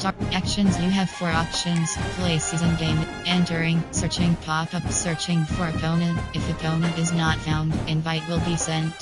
Actions. You have 4 options: play season game, entering, searching pop-up, searching for opponent. If opponent is not found, invite will be sent.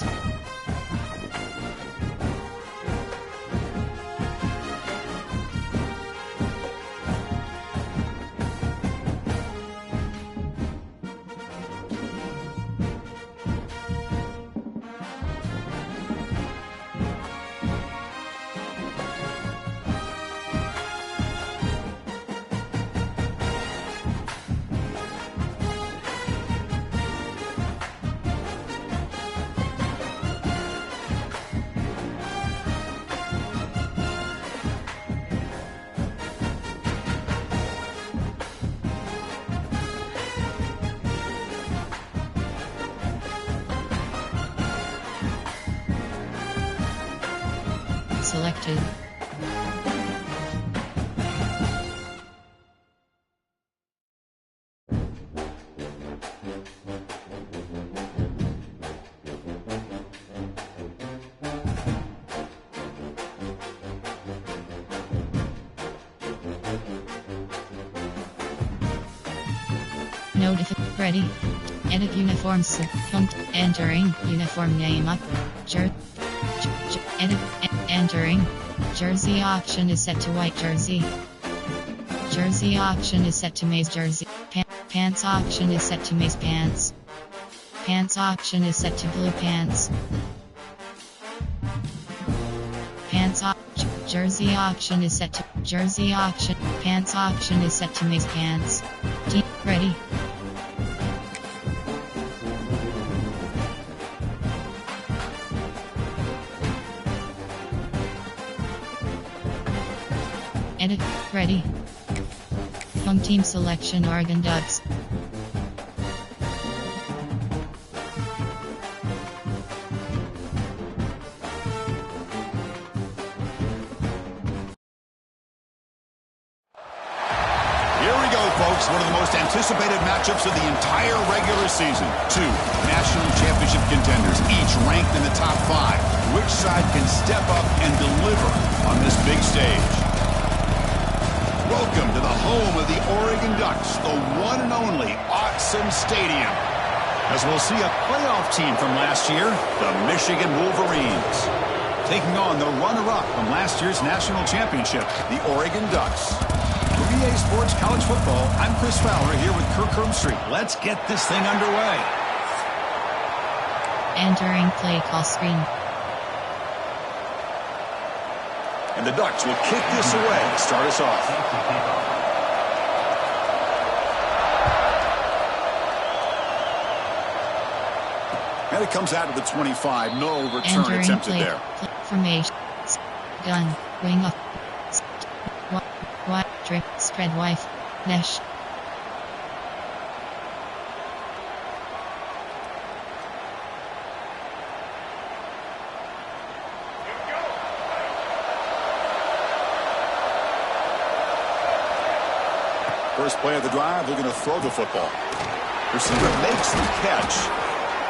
Selected. Notify. Ready. Edit uniforms. Entering uniform name up. Edit. Entering. Jersey option is set to white jersey. Jersey option is set to maize jersey. Pants option is set to maize pants. Pants option is set to blue pants. Jersey option is set to jersey option. Pants option is set to maize pants. Ready. Edit. Ready. Home team selection: Oregon Ducks. Here we go, folks. One of the most anticipated matchups of the entire regular season. 2 national championship contenders, each ranked in the top 5. Which side can step up and deliver on this big stage? Welcome to the home of the Oregon Ducks, the one and only Autzen Stadium. As we'll see a playoff team from last year, the Michigan Wolverines, taking on the runner-up from last year's national championship, the Oregon Ducks. For EA Sports College Football, I'm Chris Fowler here with Kirk Herbstreit. Let's get this thing underway. Entering play call screen. And the Ducks will kick this away to start us off. And it comes out of the 25. No return Entering attempted play, there. Formation. Gun. Wing up. What? Trip. Spread wife. Mesh. First play of the drive, they're going to throw the football. Receiver makes the catch.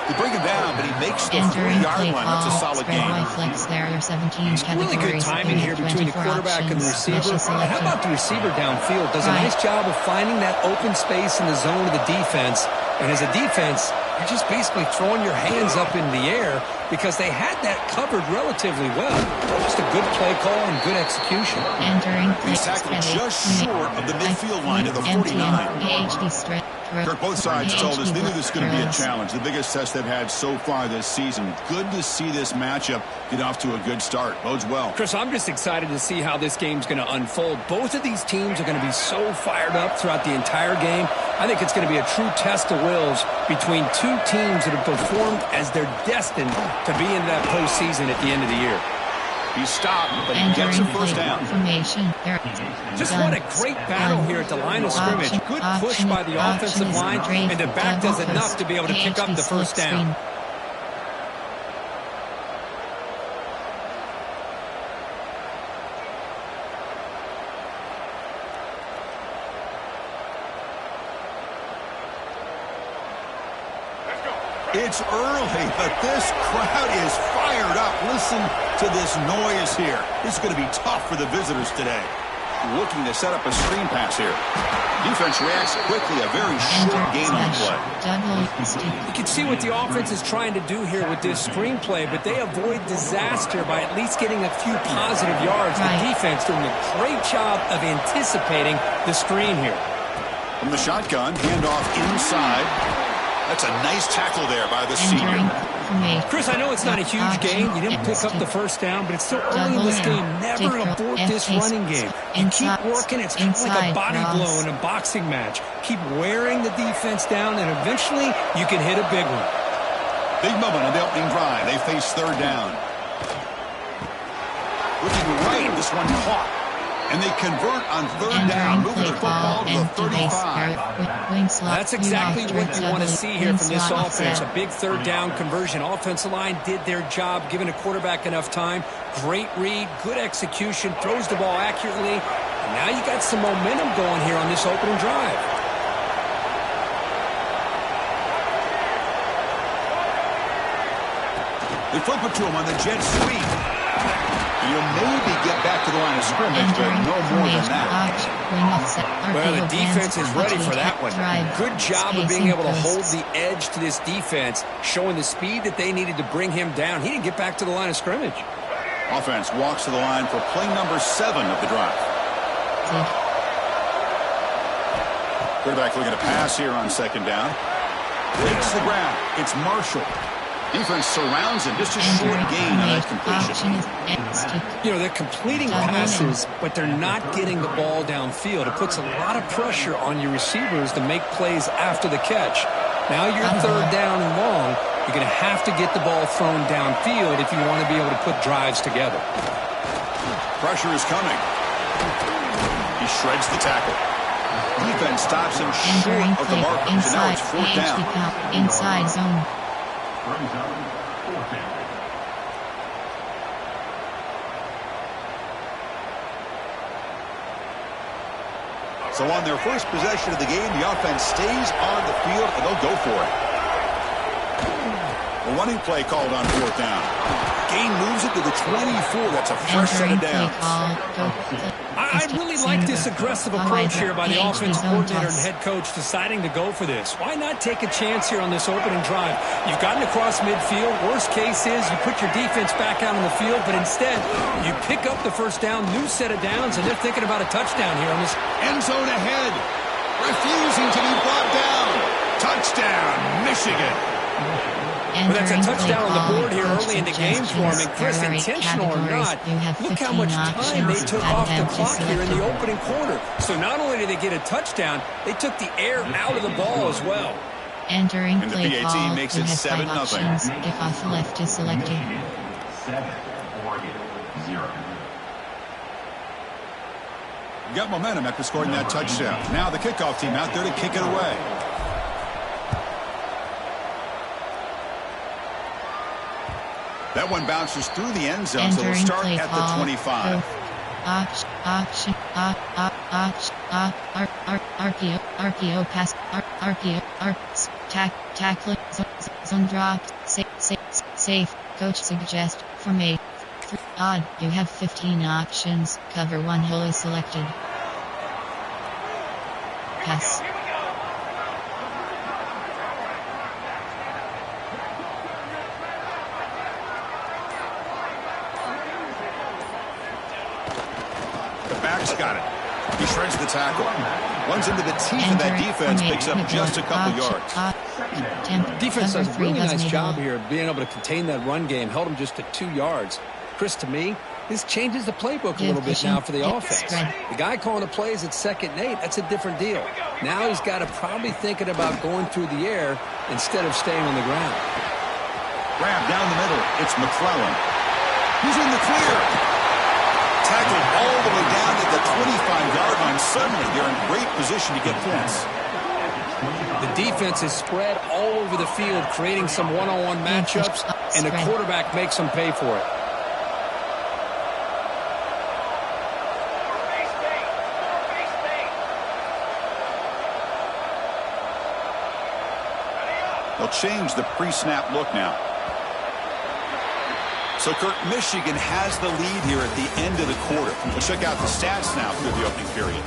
They bring him down, but he makes the 3-yard line. That's a solid game. Flex there are 17 It's really good timing here between the quarterback and the receiver. How about the receiver downfield? Does a nice job of finding that open space in the zone of the defense. And as a defense, you're just basically throwing your hands up in the air because they had that covered relatively well. Just a good play call and good execution. Entering He's tackled just short of the midfield line of the 49. Kirk, both sides told us they knew this was going to be a challenge, the biggest test they've had so far this season. Good to see this matchup get off to a good start. Bodes well. Chris, I'm just excited to see how this game's going to unfold. Both of these teams are going to be so fired up throughout the entire game. I think it's going to be a true test of wills between two teams that have performed as they're destined to be in that postseason at the end of the year. He stopped, but he gets a first down. Just what a great battle here at the line of scrimmage. Good push by the offensive line, and the back does enough to be able to pick up the first down. It's early, but this crowd is fired up. Listen to this noise here. This is going to be tough for the visitors today. looking to set up a screen pass here. Defense reacts quickly. A very short gain on the play. You can see what the offense is trying to do here with this screenplay, but they avoid disaster by at least getting a few positive yards. The defense doing a great job of anticipating the screen here. From the shotgun, handoff inside. That's a nice tackle there by the senior. Chris, I know it's not a huge gain. You didn't pick up the first down, but it's still early in this game. Never abort this running game. You keep working. It's kind of like a body blow in a boxing match. Keep wearing the defense down, and eventually you can hit a big one. Big moment on the opening drive. They face third down. Looking right, this one caught. And they convert on third down, moving the football to the 35. That's exactly what you want to see here from this offense. A big third down conversion. Offensive line did their job, giving a quarterback enough time. Great read, good execution, throws the ball accurately. And now you got some momentum going here on this opening drive. They flip it to him on the jet sweep. You'll maybe get back to the line of scrimmage, but no more than that. Well, the defense is ready for that one. Good job of being able to hold the edge to this defense, showing the speed that they needed to bring him down. He didn't get back to the line of scrimmage. Offense walks to the line for play number 7 of the drive. Quarterback looking to pass here on second down. Breaks the ground. It's Marshall. Defense surrounds him. Just a short gain on that completion. You know, they're completing passes, but they're not getting the ball downfield. It puts a lot of pressure on your receivers to make plays after the catch. Now you're third down and long. You're going to have to get the ball thrown downfield if you want to be able to put drives together. Pressure is coming. He shreds the tackle. Defense stops him short of the markers, and now it's fourth down. Inside zone. So on their first possession of the game, the offense stays on the field, and they'll go for it. A running play called on fourth down. Gain moves it to the 24. That's a fresh set of downs. I really like this aggressive approach here by the offense coordinator and head coach deciding to go for this. Why not take a chance here on this opening drive? You've gotten across midfield. Worst case is you put your defense back out on the field, but instead you pick up the first down, new set of downs, and they're thinking about a touchdown here on this. End zone ahead. Refusing to be brought down. Touchdown, Michigan. Well, that's a touchdown on the board here early in the game for him. And Chris, intentional or not, look how much time they took off the clock here in the opening quarter. So not only did they get a touchdown, they took the air out of the ball as well. Entering play PAT call, makes you it have 7-0. 5 options. If off left is selected. 7, Oregon, 0. Got momentum after scoring that touchdown. Now the kickoff team out there to kick it away. That one bounces through the end zone, so they'll start at the 25. RPO pass, tackle, zone drop, safe, coach suggest, formate, odd, you have 15 options, cover 1 hole is selected. Pass. Back's got it. He shreds the tackle. Runs into the teeth of that defense, picks up just a couple yards. Defense does a really nice job here of being able to contain that run game. Held him just to 2 yards. Chris, to me, this changes the playbook a little bit now for the offense. The guy calling the plays at 2nd and 8, that's a different deal. Now he's got to probably thinking about going through the air instead of staying on the ground. Grab down the middle. It's McClellan. He's in the clear. Tackled all the way down to the 25-yard line. Suddenly, they're in great position to get points. The defense is spread all over the field, creating some one-on-one matchups, and the quarterback makes them pay for it. They'll change the pre-snap look now. So, Kirk, Michigan has the lead here at the end of the quarter. Let's check out the stats now through the opening period.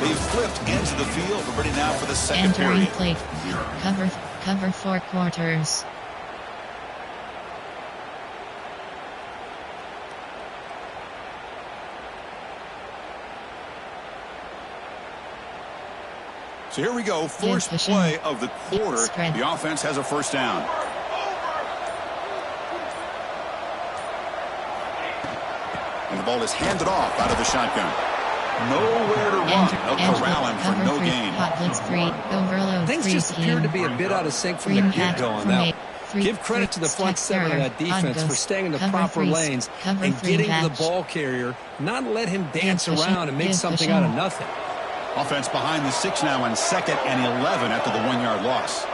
They've flipped ends of the field. We're ready now for the second Entering period. play. Cover 4 quarters. So here we go. First play of the quarter. The offense has a first down. And the ball is handed off out of the shotgun. Nowhere to run. They'll corral him for no gain. Things just appear to be a bit out of sync from the get-go on that. Give credit to the front seven of that defense for staying in the proper lanes and getting to the ball carrier, not let him dance around and make something out of nothing. Offense behind the 6 now on 2nd and 11 after the 1-yard loss.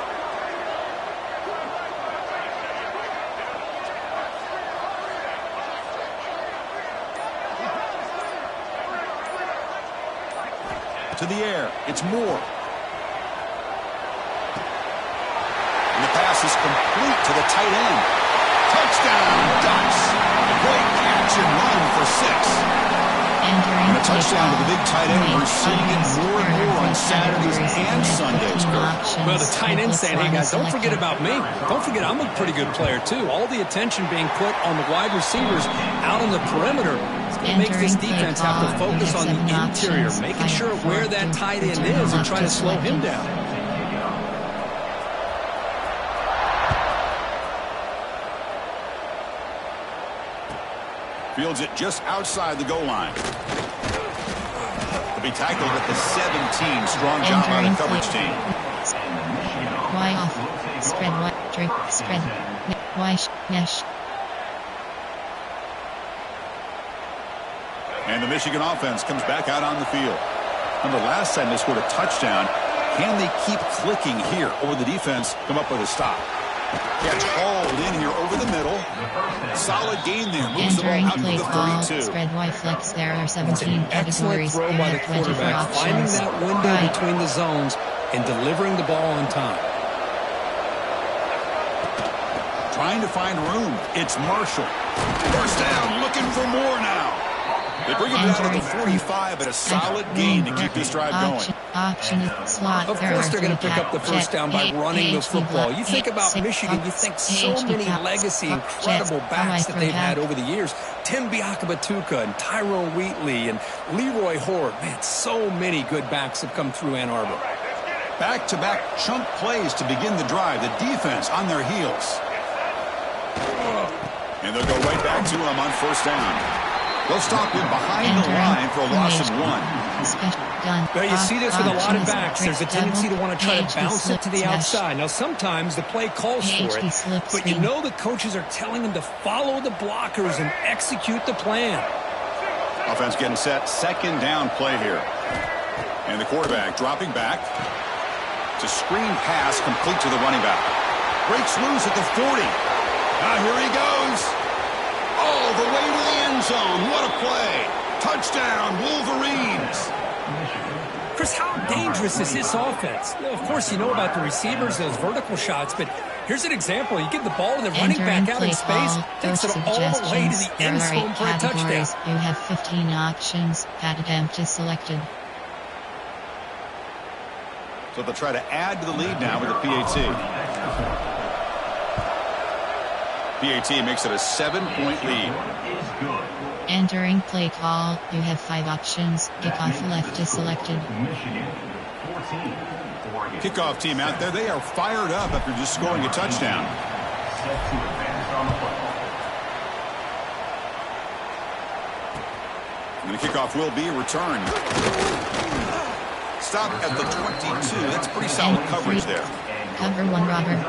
To the air. It's Moore. And the pass is complete to the tight end. Touchdown, Ducks. Great catch and run for 6. And a touchdown to the big tight end. We're seeing it more and more on Saturdays and Sundays. Well, the tight end saying, hey, guys, don't forget about me. Don't forget I'm a pretty good player, too. All the attention being put on the wide receivers out on the perimeter. It's going to make this defense have to focus on the interior, making sure where that tight end is and try to slow him down. Fields it just outside the goal line. To be tackled at the 17. Strong job by the coverage team. Y off. Spread white. Drink. Spread. Y. Mesh. And the Michigan offense comes back out on the field. Remember, last time they scored a touchdown. Can they keep clicking here, or the defense come up with a stop? Catch hauled in here over the middle. Solid gain there. Moves the ball out to the 32. Spread Y flex. There are 17 categories. Excellent throw by the quarterback, finding that window between the zones and delivering the ball on time. Trying to find room. It's Marshall. First down, looking for more now. They bring it down to the 45, but a solid gain to keep this drive going. Of course they're going to pick up the first down by running the football. You think about Michigan, you think so many legacy, incredible backs that they've had over the years. Tim Biakabatuka and Tyrone Wheatley and Leroy Horde. Man, so many good backs have come through Ann Arbor. Back-to-back chunk plays to begin the drive. The defense on their heels. And they'll go right back to him on first down. They'll stop him behind the line for a loss of 1. Well, you see this with a lot of backs. There's a tendency to want to try to bounce it to the outside. Now, sometimes the play calls for it, but you know the coaches are telling them to follow the blockers and execute the plan. Offense getting set. Second down play here. And the quarterback dropping back. It's a screen pass complete to the running back. Breaks loose at the 40. Now here he goes. All the way to the end zone. What a play. Touchdown, Wolverines. Chris, how dangerous is this offense? Of course, you know about the receivers, those vertical shots, but here's an example. You give the ball to the running back out in space, takes it all the way to the end zone for a touchdown. You have 15 options. Pat attempt is selected. So they'll try to add to the lead now with the PAT. PAT makes it a 7-point lead. Entering play call. You have 5 options. Kickoff left is selected. Kickoff team out there. They are fired up after just scoring a touchdown. And the kickoff will be returned. Stop at the 22. That's pretty solid coverage there. Cover 1, Robert.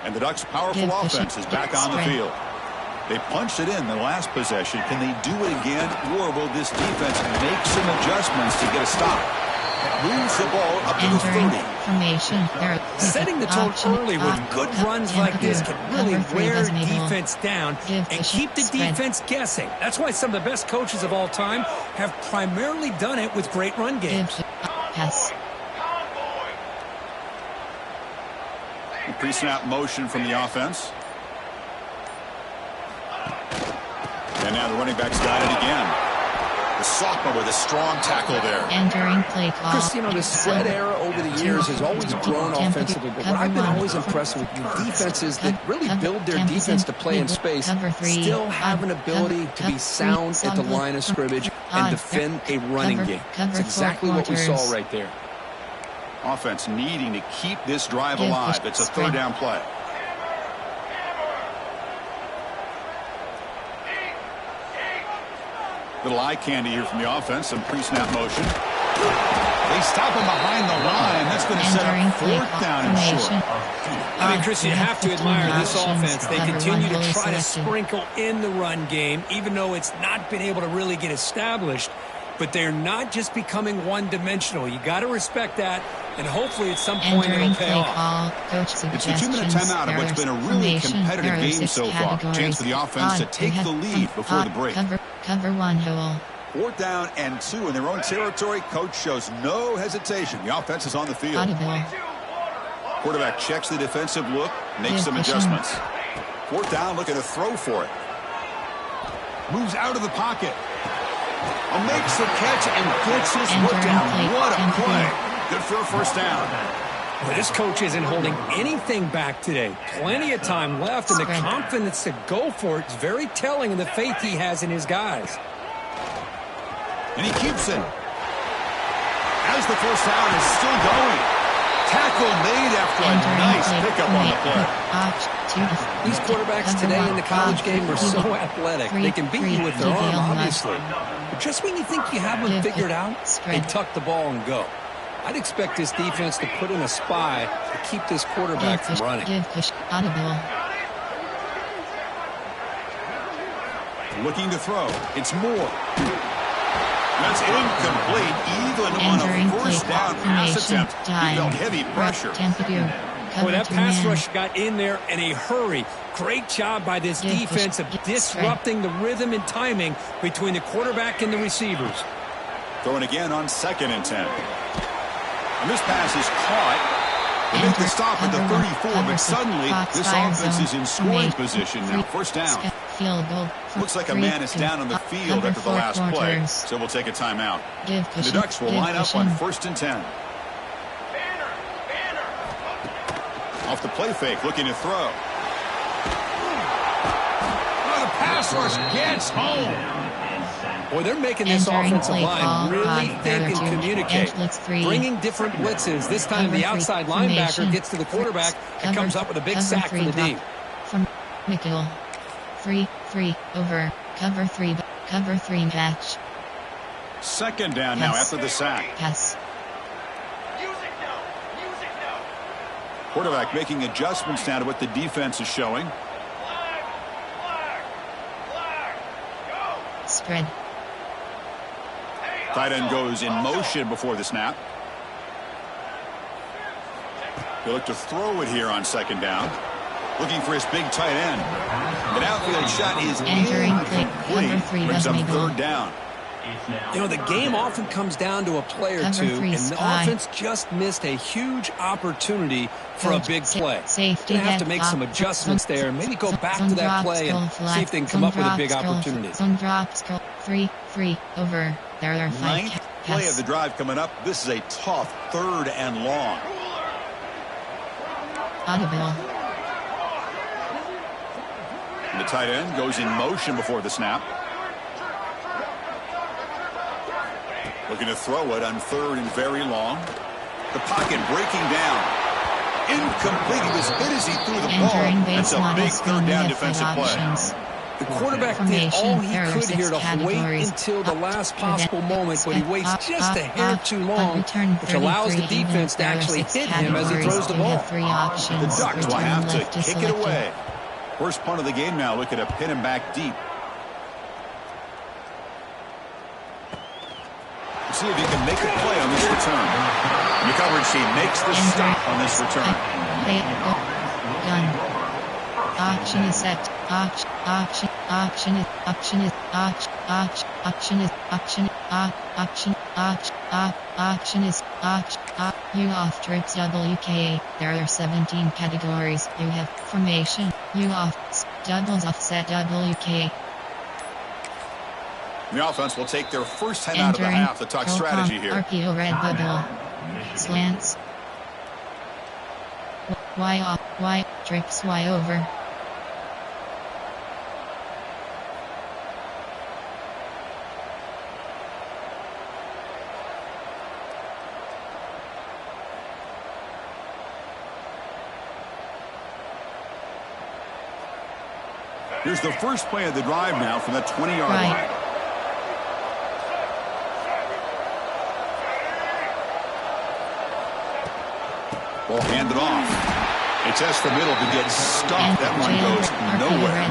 And the Ducks' powerful offense is back on the field. They punched it in the last possession. Can they do it again, or will this defense make some adjustments to get a stop? Moves the ball up to the 30. Formation. Setting the tone early with good runs like this can really wear defense down and keep the defense guessing. That's why some of the best coaches of all time have primarily done it with great run games. Pass. Pre-snap motion from the offense. And now the running back's got it again. The sophomore with a strong tackle there. Entering play call. Chris, you know, the spread era over the years has always grown offensively, but what I've been always impressed with defenses that really build their defense to play in space still have an ability to be sound at the line of scrimmage and defend a running game. That's exactly what we saw right there. Offense needing to keep this drive alive. It's a third down play. Little eye candy here from the offense. Some pre-snap motion. They stop him behind the line. That's going to set up fourth down and short. I mean, Chris, you have to admire this offense. They continue to try to sprinkle in the run game, even though it's not been able to really get established. But they're not just becoming one-dimensional. You got to respect that, and hopefully at some point it'll pay off. It's a 2-minute timeout of what's been a really competitive game so far. Chance for the offense to take the lead before the break. Cover one hole. 4th down and 2 in their own territory. Coach shows no hesitation. The offense is on the field. Quarterback checks the defensive look, makes some adjustments. 4th down, looking to throw for it. Moves out of the pocket. Makes the catch and gets his foot down. What a play. Good for a first down. Well, this coach isn't holding anything back today. Plenty of time left, and the confidence to go for it is very telling in the faith he has in his guys. And he keeps it. As the first down is still going. Tackle made after a nice pickup on the play. These quarterbacks today in the college game are so athletic. They can beat you with their arm, obviously. But just when you think you have them figured out, they tuck the ball and go. I'd expect this defense to put in a spy to keep this quarterback from running. Looking to throw. It's Moore. That's incomplete. Even on a first down pass attempt, he felt heavy pressure. Boy, that pass rush got in there in a hurry. Great job by this defense of disrupting the rhythm and timing between the quarterback and the receivers. Throwing again on 2nd and 10. And this pass is caught. They make the stop at the 34, but suddenly this offense is in scoring position now. First down. Looks like a man is down on the field after the last play, so we'll take a timeout. The Ducks will line up on 1st and 10. Off the play fake, looking to throw. The pass rush gets home. Boy, they're making this offensive line really think and communicate. Bringing different blitzes. This time the outside linebacker gets to the quarterback and comes up with a big sack for the D. From Nickel. Free, over. Cover 3 match. 2nd down now after the sack. Pass. Quarterback making adjustments now to what the defense is showing. Spread. Tight end goes in motion before the snap. He'll look to throw it here on 2nd down. Looking for his big tight end. An outfield shot is incomplete. Brings up 3rd down. You know, the game often comes down to a play or two, and the offense just missed a huge opportunity for a big play. They're going to have to make some adjustments there and maybe go back to that play and see if they can come up with a big opportunity. Free, over. There are 5 9th play of the drive coming up. This is a tough 3rd and long. Audible. The tight end goes in motion before the snap. Looking to throw it on 3rd and very long. The pocket breaking down. Incomplete. He was hit as he threw the ball. That's a big 3rd down defensive play. The quarterback did all he could here to wait until the last possible moment, but he waits just a hair too long, which allows the defense to actually hit him as he throws the ball. The Ducks will have to kick it away. First punt of the game now. Look at a pin him back deep. See if he can make a play on this return. The coverage team makes the stop on this return. Gun. Option is set. Option is U off trips WK. There are 17 categories. You have formation. U off doubles offset WK. The offense will take their first time out of the half to talk strategy here. RPO red bubble. Slants. Y off. Y. Trips Y over. Here's the first play of the drive now from the 20-yard line. Ball handed off. It tests the middle to get stuck. That one goes nowhere.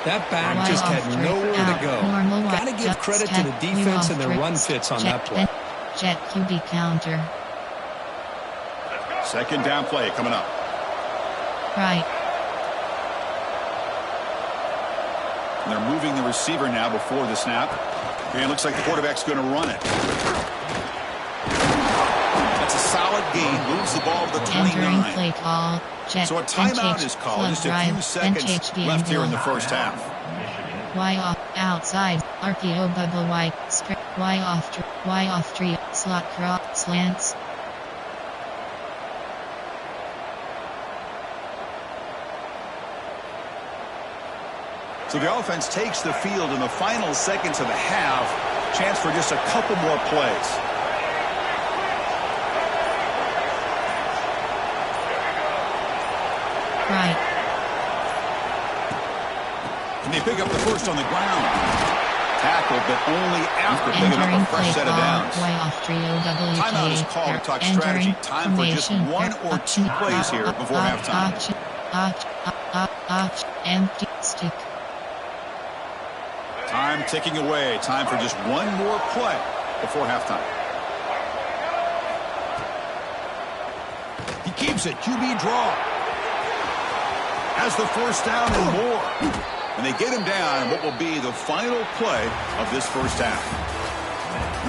That back just had nowhere to go. Got to give credit to the defense and their run fits on that play. Jet QB counter. Second down play coming up. Right. And they're moving the receiver now before the snap. And it looks like the quarterback's going to run it. That's a solid gain. Moves the ball to the 29. Play call. Jet, so a timeout is called. Just a few seconds left here in the first half. Y off outside. RPO bubble Y. Script Y off tree. Slot cross slants. So the offense takes the field in the final seconds of the half. Chance for just a couple more plays. Right. And they pick up the first on the ground. Tackled, but only after picking up a fresh set of downs. Timeout is called to talk strategy. Time for just one or two plays here before halftime. Empty stick. Time ticking away. Time for just one more play before halftime. He keeps it. QB draw. Has the first down and more. And they get him down what will be the final play of this first half.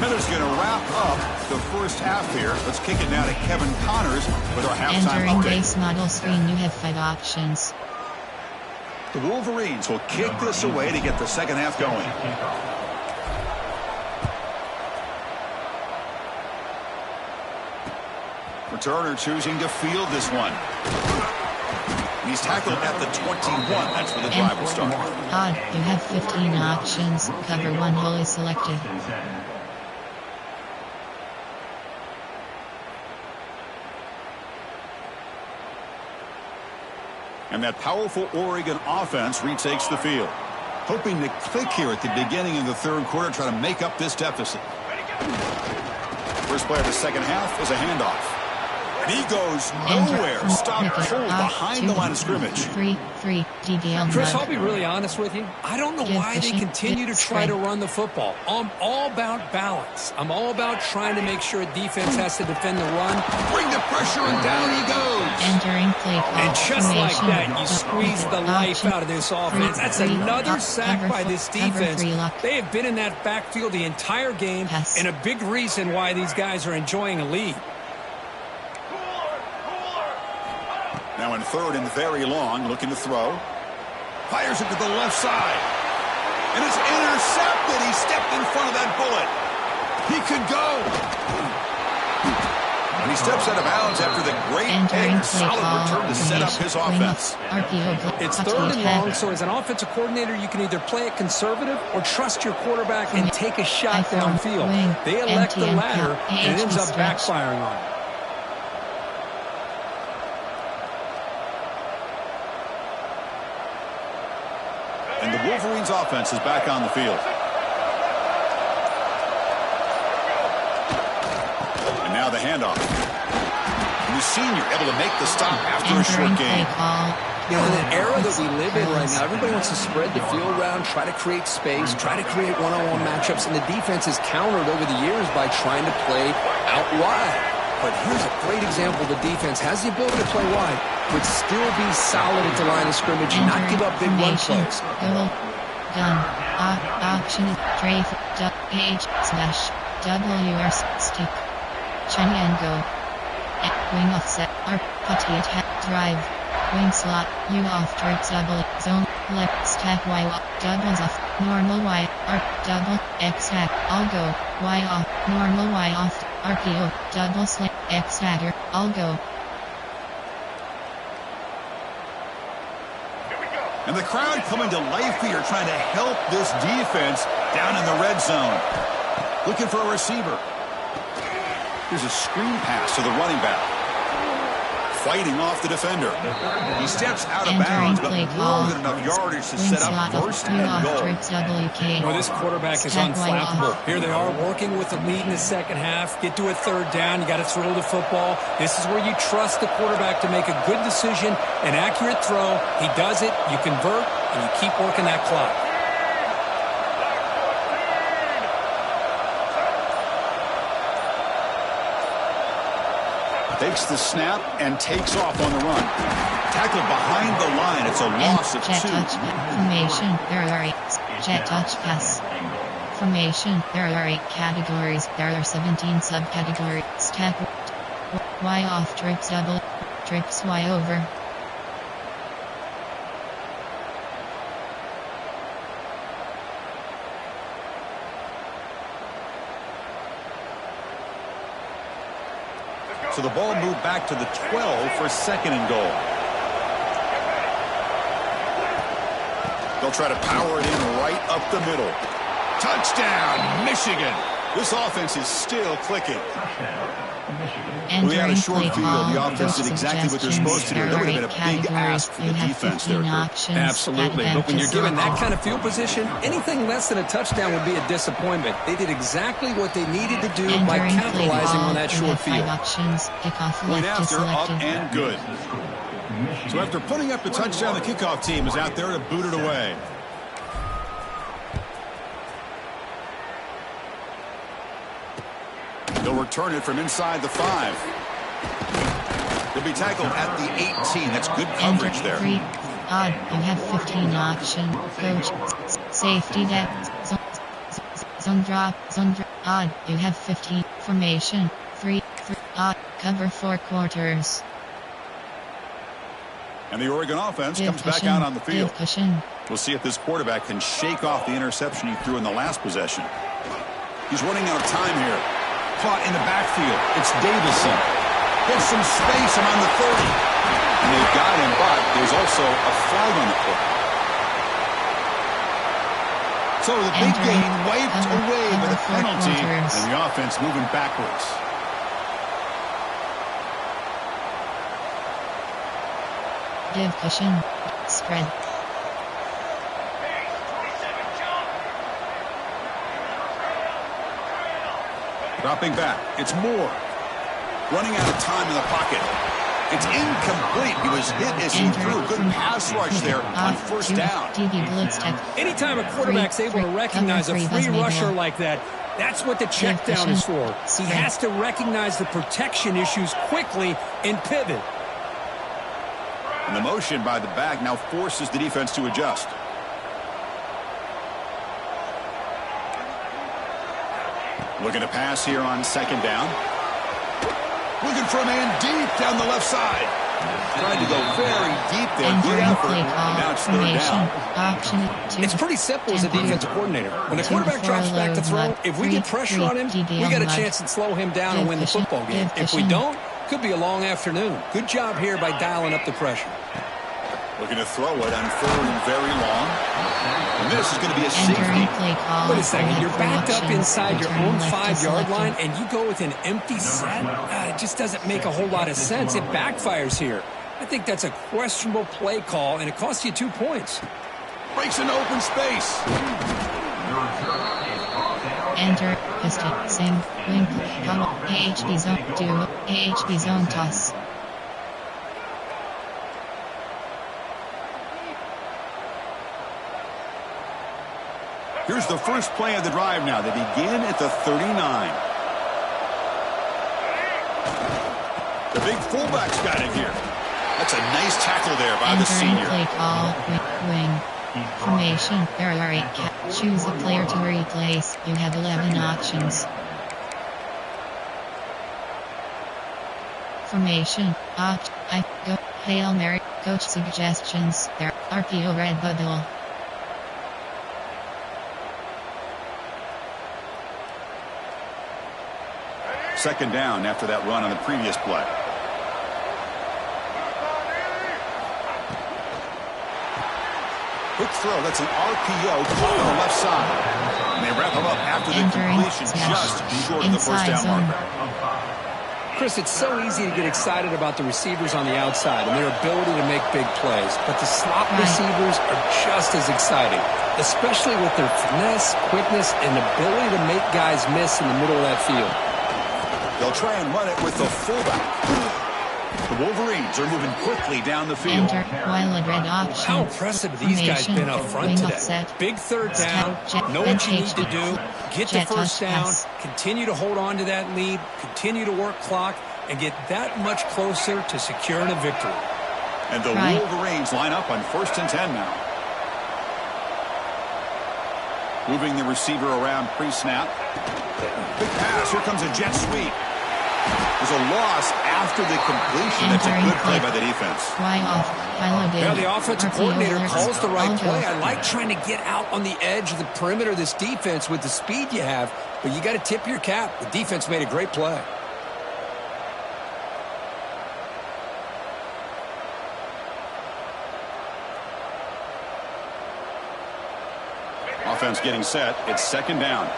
Miller's going to wrap up the first half here. Let's kick it now to Kevin Connors with our halftime Entering update. base model screen, you have 5 options. The Wolverines will kick this away to get the second half going. Returner choosing to field this one. He's tackled at the 21. That's where the drive will start. Odd, you have 15 options. Cover 1 hole is selected. And that powerful Oregon offense retakes the field. Hoping to click here at the beginning of the third quarter, try to make up this deficit. First play of the second half is a handoff. And he goes nowhere. Stopped cold behind the line of scrimmage. 3-3 DDL. Chris, I'll be really honest with you. I don't know why they continue to try to run the football. I'm all about balance. I'm all about trying to make sure a defense has to defend the run. Bring the pressure, and down he goes. Entering play call. And just like that, you squeeze the life out of this offense. That's another sack by this defense. They have been in that backfield the entire game, and a big reason why these guys are enjoying a lead. Now in third and very long, looking to throw. Fires it to the left side. And it's intercepted. He stepped in front of that bullet. He could go. And he steps out of bounds after the great and solid return to set up his offense. It's third and long, so as an offensive coordinator, you can either play it conservative or trust your quarterback and take a shot downfield. They elect the latter, and it ends up backfiring on them. And the Wolverines offense is back on the field. And now the handoff. And the senior able to make the stop after a short game. You know, in an era that we live in right now, everybody wants to spread the field around, try to create space, try to create one-on-one matchups, and the defense is countered over the years by trying to play out wide. But here's a great example. The defense has the ability to play wide, but still be solid at the line of scrimmage and not give up big run plays. Gun. Option. Strafe. Page. Slash. WR. Stick. Chani and go. Wing offset. Putty attack. Drive. Wing slot. U off trips double. Zone. Left stack Y off. Doubles off. Normal Y. Arc. Double. X hack. I'll go. Y off. Normal Y off. RPO. Double slant. X hacker. I'll go. And the crowd coming to life here, trying to help this defense down in the red zone. Looking for a receiver. Here's a screen pass to the running back. Fighting off the defender. He steps out of bounds, but more than enough yardage to set up first and goal. Well, this quarterback is unflappable. Here they are working with the lead in the second half. Get to a third down. You got to throw the football. This is where you trust the quarterback to make a good decision, an accurate throw. He does it. You convert, and you keep working that clock. Takes the snap and takes off on the run. Tackled behind the line. It's a loss of 2. Formation. There are 8. Jet touch pass. Formation. There are 8 categories. There are 17 subcategories. Step. Y off trips double. Trips Y over. So the ball moved back to the 12 for 2nd and goal. They'll try to power it in right up the middle. Touchdown, Michigan. This offense is still clicking. We had a short field. The offense did exactly what they're supposed to do. That would have been a big ask for the defense there. Absolutely. But when you're given that kind of field position, anything less than a touchdown would be a disappointment. They did exactly what they needed to do by capitalizing on that short field. Point after, up and good. So after putting up the touchdown, the kickoff team is out there to boot it away. They'll return it from inside the 5. They'll be tackled at the 18. That's good coverage there. Odd. You have 15 option. Coach. Safety net. Zone drop. Odd. You have 15. Formation. 3. Odd. Cover 4 quarters. And the Oregon offense comes back out on the field. We'll see if this quarterback can shake off the interception he threw in the last possession. He's running out of time here. Caught in the backfield. It's Davison. Gets some space around the 30. And they've got him, but there's also a flag on the play. So the big gain wiped away by the penalty, and the offense moving backwards. Give cushion. Spread. Dropping back. It's Moore. Running out of time in the pocket. It's incomplete. He was hit as he threw a good pass rush there on first down. Anytime a quarterback's able to recognize a free rusher like that, that's what the check down is for. He has to recognize the protection issues quickly and pivot. And the motion by the back now forces the defense to adjust. Looking to pass here on second down. Looking for a man deep down the left side. Tried to go very deep there. Good effort. Now it's third down. It's pretty simple as a defensive coordinator. When the quarterback drops back to throw, if we get pressure on him, we got a chance to slow him down and win the football game. If we don't, could be a long afternoon. Good job here by dialing up the pressure. Looking to throw it on third and very long. And this is going to be a safety. Wait a second. You're backed up inside your own 5-yard line, and you go with an empty set? It just doesn't make a whole lot of sense. It backfires here. I think that's a questionable play call, and it costs you 2 points. Breaks into open space. Enter. Pistol. Sing. Wing. Come. AHB zone. Do. AHB zone toss. Here's the first play of the drive now. They begin at the 39. The big fullback's got it here. That's a nice tackle there by the senior. Play call. Wing. Formation. There are 8 choose a player to replace. You have 11 options. Formation. I go. Hail Mary. Coach suggestions. There. RPO red bubble. Second down after that run on the previous play. Quick throw. That's an RPO caught on the left side. And they wrap him up after the completion, just short of the first down marker. Chris, it's so easy to get excited about the receivers on the outside and their ability to make big plays, but the slot receivers are just as exciting, especially with their finesse, quickness, and ability to make guys miss in the middle of that field. They'll try and run it with the fullback. The Wolverines are moving quickly down the field. Wild red option. How impressive have these guys been up front today. Big third down, know what you need to do, get the first down, continue to hold on to that lead, continue to work clock, and get that much closer to securing a victory. And the Wolverines line up on 1st and 10 now. Moving the receiver around pre-snap. Big pass. Here comes a jet sweep. There's a loss after the completion. That's a good play by the defense. Yeah, the offensive coordinator calls the right play. I like trying to get out on the edge of the perimeter of this defense with the speed you have, but you got to tip your cap. The defense made a great play. Offense getting set. It's second down.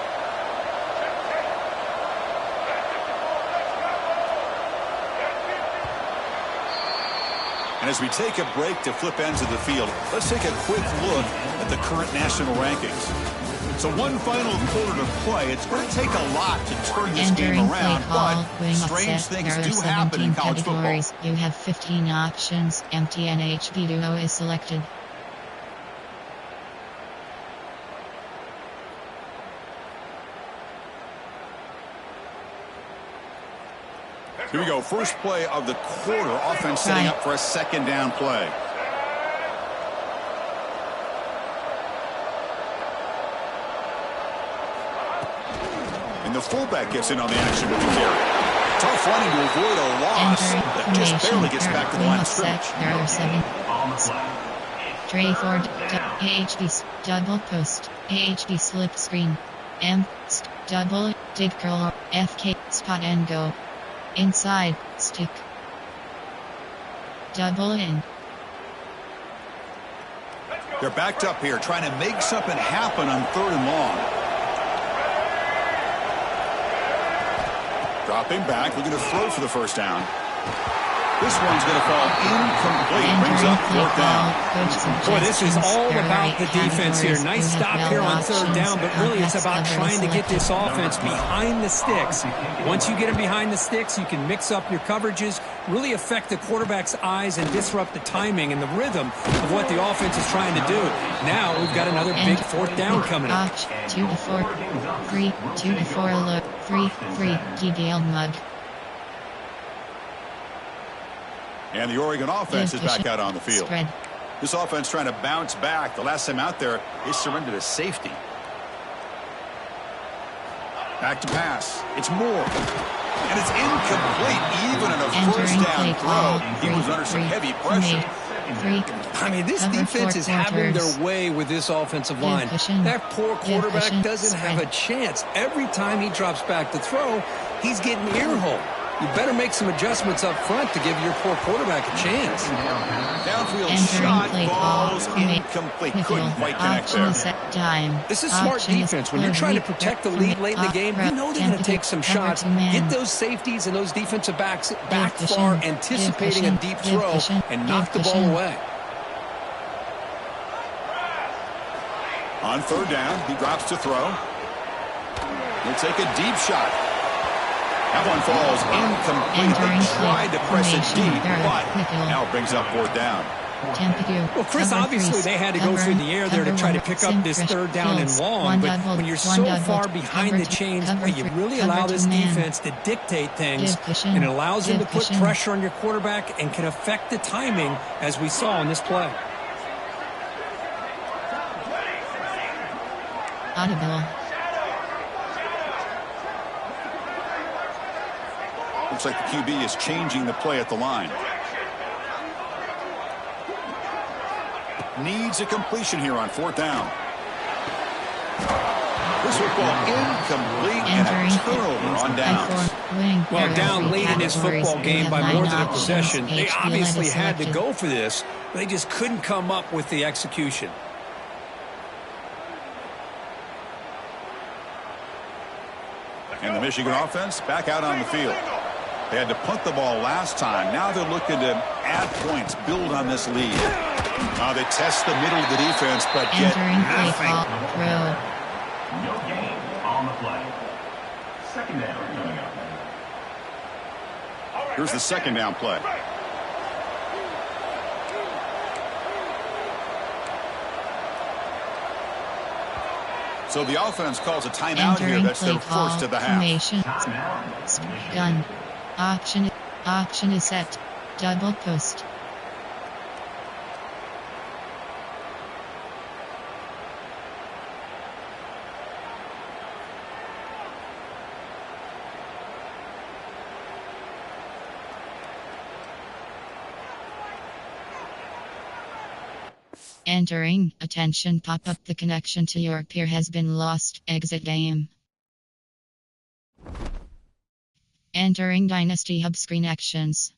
And as we take a break to flip ends of the field, let's take a quick look at the current national rankings. So one final quarter to play. It's going to take a lot to turn this game around, but strange things do happen in college football. You have 15 options. MTNHB Duo is selected. Here we go. First play of the quarter. Offense setting up for a second down play. And the fullback gets in on the action with the carry. Tough running to avoid a loss, but just barely gets back to the line of scrimmage. There are 7. Tray for AHB double post. AHB slip screen. Double dig curl. FK spot and go. Inside, stick. Double in. They're backed up here, trying to make something happen on 3rd and long. Dropping back, looking to throw for the first down. This one's going to fall incomplete. Brings up 4th down. Boy, this is all about the defense here. Nice stop here on 3rd down, but really it's about trying to get this offense behind the sticks. Once you get them behind the sticks, you can mix up your coverages, really affect the quarterback's eyes and disrupt the timing and the rhythm of what the offense is trying to do. Now we've got another big 4th down coming up. 2 to 4, 3, 2 to 4, look, 3, DDL mug. And the Oregon offense is back out on the field. Spread. This offense trying to bounce back. The last time out there, they surrendered a safety. Back to pass. It's Moore. And it's incomplete. Even on a first down throw, he was under some heavy pressure. I mean, this defense is having their way with this offensive line. That poor quarterback doesn't have a chance. Every time he drops back to throw, he's getting ear-hole. You better make some adjustments up front to give your poor quarterback a chance. Downfield shot, balls incomplete. Couldn't quite connect there. This is smart defense. When you're trying to protect the lead late in the game, you know they're going to take some shots. Get those safeties and those defensive backs back far, anticipating a deep throw, and knock the ball away. On 3rd down, he drops to throw. He'll take a deep shot. That one falls incomplete. They tried to press it deep, but now brings up 4th down. Well, Chris, obviously they had to go through the air there to try to pick up this 3rd down and long, but when you're so far behind the chains, you really allow this defense to dictate things, and it allows them to put pressure on your quarterback and can affect the timing, as we saw in this play. Audible. Looks like the QB is changing the play at the line. needs a completion here on 4th down. This football incomplete and a turnover on downs. Well, down late in this football game by more than a possession, they obviously had to go for this. They just couldn't come up with the execution. And the Michigan offense back out on the field. They had to punt the ball last time. Now they're looking to add points, build on this lead. Now they test the middle of the defense, but get nothing. No gain on the play. Second down coming up. Here's the second down play. So the offense calls a timeout here. That's their first of the half. Gun. Option is set. Double post. Entering. Attention, pop up. The connection to your peer has been lost. Exit game. Entering Dynasty Hub screen actions.